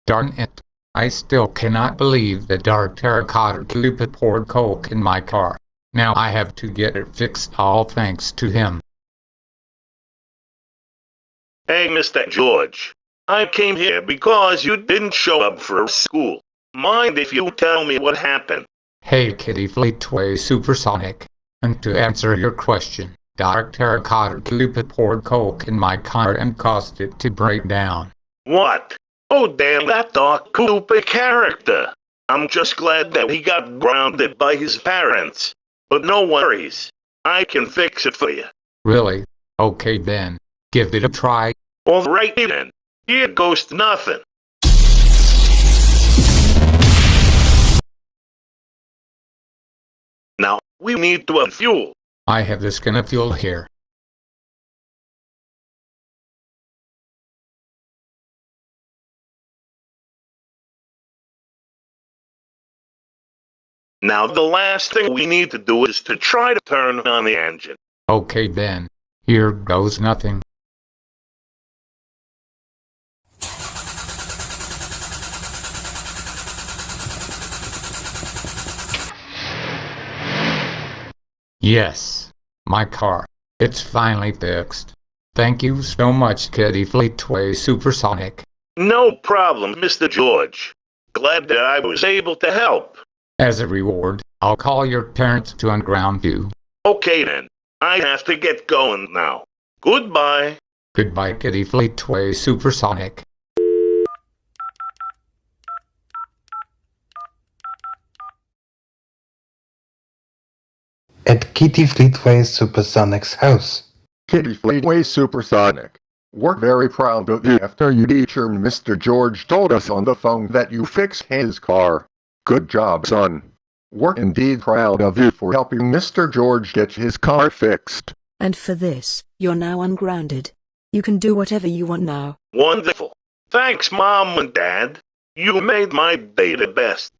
Darn it. I still cannot believe the dark terracotta Koopa poured coke in my car. Now I have to get it fixed, all thanks to him. Hey, Mr. George. I came here because you didn't show up for school. Mind if you tell me what happened? Hey Kitty Fleetway Supersonic. And to answer your question, dark terracotta Koopa poured coke in my car and caused it to break down. What? Oh damn that Dark Koopa character. I'm just glad that he got grounded by his parents. But no worries. I can fix it for you. Really? Okay then. Give it a try. Alright then. Here goes to nothing. Now, we need to fuel. I have this can of fuel here. Now the last thing we need to do is to try to turn on the engine. Okay then. Here goes nothing. Yes. My car. It's finally fixed. Thank you so much, Kitty Fleetway Supersonic. No problem, Mr. George. Glad that I was able to help. As a reward, I'll call your parents to unground you. Okay then. I have to get going now. Goodbye. Goodbye, Kitty Fleetway Supersonic. At Kitty Fleetway Supersonic's house. Kitty Fleetway Supersonic. We're very proud of you after you teacher Mr. George told us on the phone that you fixed his car. Good job, son. We're indeed proud of you for helping Mr. George get his car fixed. And for this, you're now ungrounded. You can do whatever you want now. Wonderful. Thanks, Mom and Dad. You made my day the best.